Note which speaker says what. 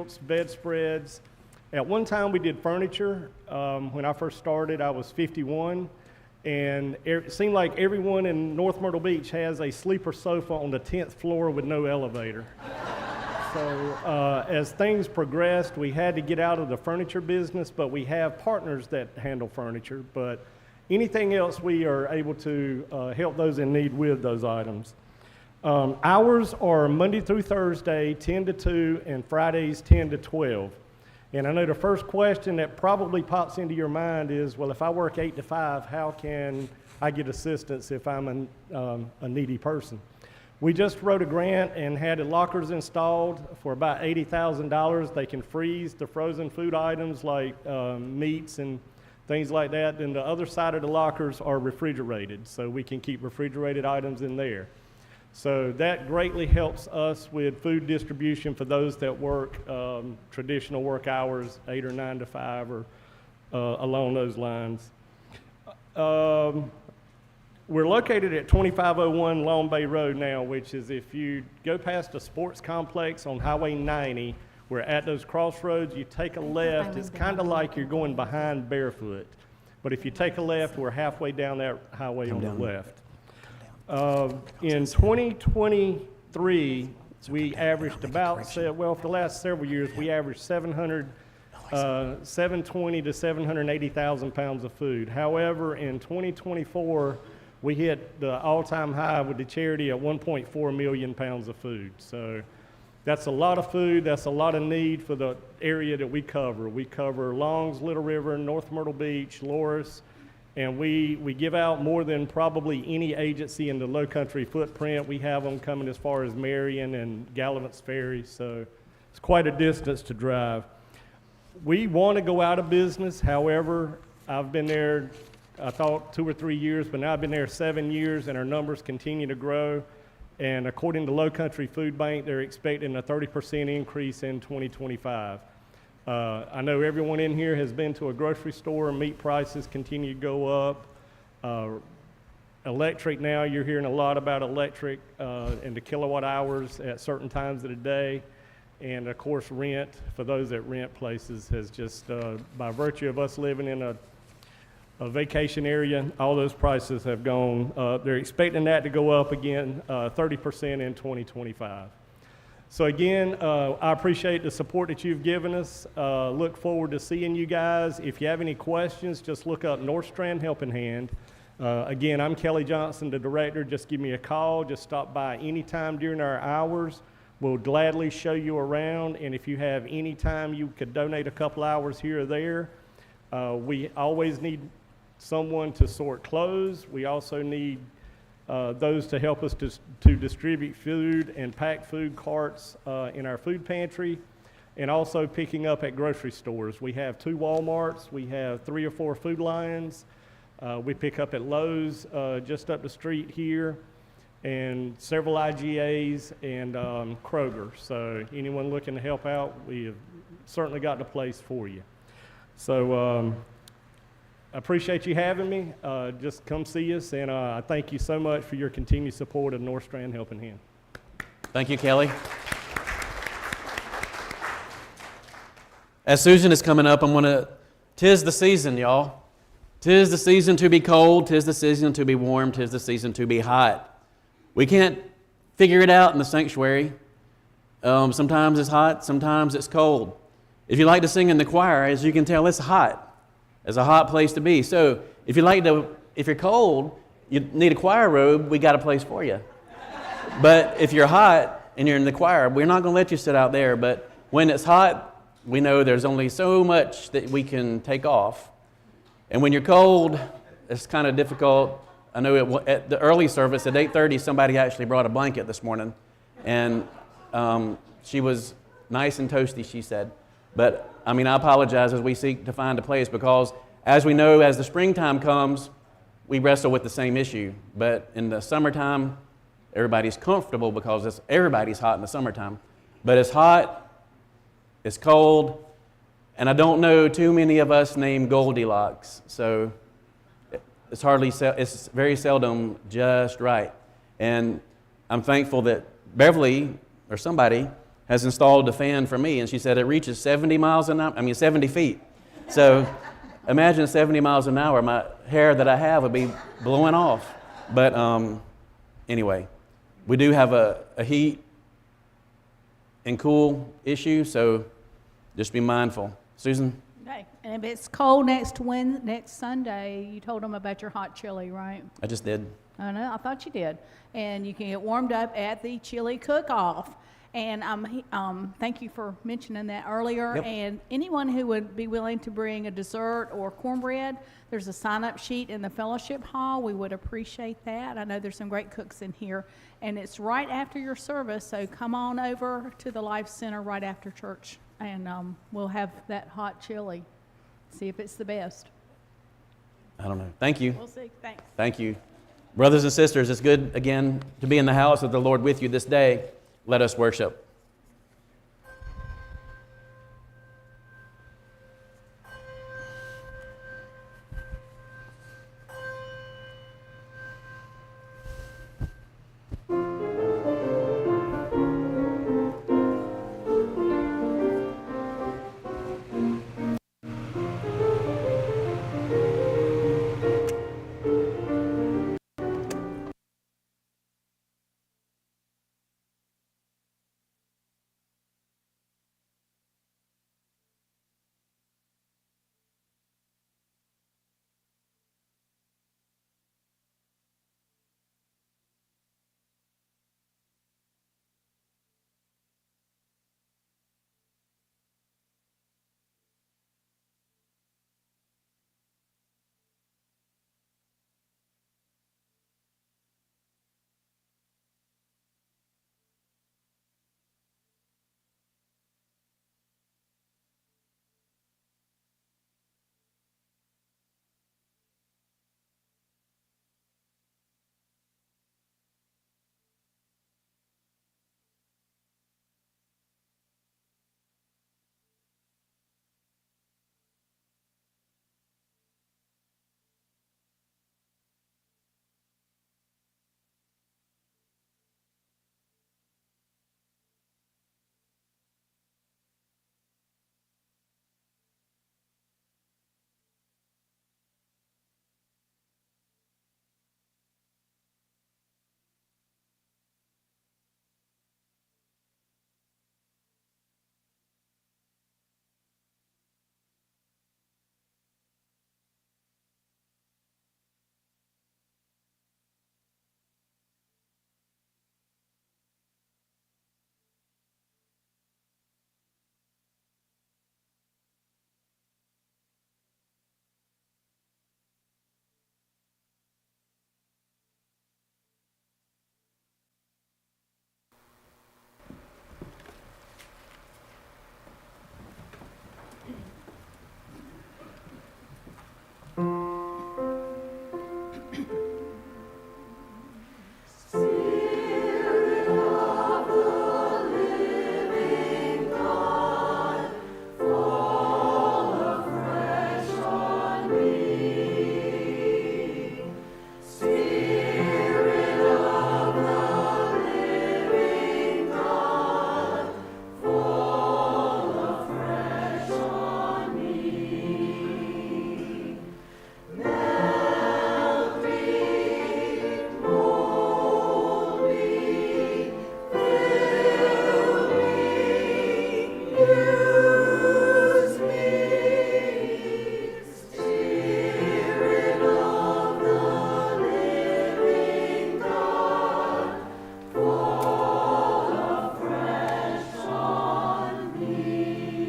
Speaker 1: quilts, bedspreads. At one time, we did furniture. When I first started, I was 51, and it seemed like everyone in North Myrtle Beach has a sleeper sofa on the 10th floor with no elevator. So as things progressed, we had to get out of the furniture business, but we have partners that handle furniture. But anything else, we are able to help those in need with those items. Hours are Monday through Thursday, 10 to 2, and Fridays, 10 to 12. And I know the first question that probably pops into your mind is, well, if I work 8 to 5, how can I get assistance if I'm a needy person? We just wrote a grant and had lockers installed for about $80,000. They can freeze the frozen food items like meats and things like that. Then the other side of the lockers are refrigerated, so we can keep refrigerated items in there. So that greatly helps us with food distribution for those that work traditional work hours, 8 or 9 to 5, or along those lines. We're located at 2501 Long Bay Road now, which is if you go past a sports complex on Highway 90, we're at those crossroads, you take a left, it's kind of like you're going behind Barefoot. But if you take a left, we're halfway down that highway on the left. In 2023, we averaged about, well, for the last several years, we averaged 720 to 780,000 pounds of food. However, in 2024, we hit the all-time high with the charity at 1.4 million pounds of food. So that's a lot of food. That's a lot of need for the area that we cover. We cover Longs, Little River, North Myrtle Beach, Loris, and we give out more than probably any agency in the Low Country footprint. We have them coming as far as Marion and Gallivant's Ferry, so it's quite a distance to drive. We want to go out of business. However, I've been there, I thought 2 or 3 years, but now I've been there 7 years, and our numbers continue to grow. And according to Low Country Food Bank, they're expecting a 30% increase in 2025. I know everyone in here has been to a grocery store. Meat prices continue to go up. Electric now, you're hearing a lot about electric and the kilowatt hours at certain times of the day. And of course, rent, for those that rent places, has just, by virtue of us living in a vacation area, all those prices have gone. They're expecting that to go up again 30% in 2025. So again, I appreciate the support that you've given us. Look forward to seeing you guys. If you have any questions, just look up North Strand Helping Hand. Again, I'm Kelly Johnson, the director. Just give me a call. Just stop by anytime during our hours. We'll gladly show you around. And if you have any time you could donate a couple hours here or there, we always need someone to sort clothes. We also need those to help us to distribute food and pack food carts in our food pantry, and also picking up at grocery stores. We have 2 Walmarts, we have 3 or 4 Food Lions, we pick up at Lowe's just up the street here, and several IGAs and Kroger. So anyone looking to help out, we have certainly got the place for you. So I appreciate you having me. Just come see us, and I thank you so much for your continued support of North Strand Helping Hand.
Speaker 2: Thank you, Kelly. As Susan is coming up, I'm going to, 'tis the season, y'all. 'Tis the season to be cold, 'tis the season to be warm, 'tis the season to be hot. We can't figure it out in the sanctuary. Sometimes it's hot, sometimes it's cold. If you like to sing in the choir, as you can tell, it's hot. It's a hot place to be. So if you're cold, you need a choir robe, we got a place for you. But if you're hot and you're in the choir, we're not going to let you sit out there. But when it's hot, we know there's only so much that we can take off. And when you're cold, it's kind of difficult. I know at the early service at 8:30, somebody actually brought a blanket this morning. And she was nice and toasty, she said. But I apologize as we seek to find a place, because as we know, as the springtime comes, we wrestle with the same issue. But in the summertime, everybody's comfortable because everybody's hot in the summertime. But it's hot, it's cold, and I don't know too many of us named Goldilocks. So it's very seldom just right. And I'm thankful that Beverly, or somebody, has installed a fan for me, and she said it reaches 70 miles an hour, 70 feet. So imagine 70 miles an hour, my hair that I have would be blowing off. But anyway, we do have a heat and cool issue, so just be mindful. Susan?
Speaker 3: Okay, and if it's cold next Sunday, you told them about your hot chili, right?
Speaker 2: I just did.
Speaker 3: I know, I thought you did. And you can get warmed up at the chili cook-off. And thank you for mentioning that earlier.
Speaker 2: Yep.
Speaker 3: And anyone who would be willing to bring a dessert or cornbread, there's a sign-up sheet in the fellowship hall. We would appreciate that. I know there's some great cooks in here. And it's right after your service, so come on over to the Life Center right after church. And we'll have that hot chili. See if it's the best.
Speaker 2: I don't know. Thank you.
Speaker 3: We'll see. Thanks.
Speaker 2: Thank you. Brothers and sisters, it's good again to be in the house of the Lord with you this day. Let us worship.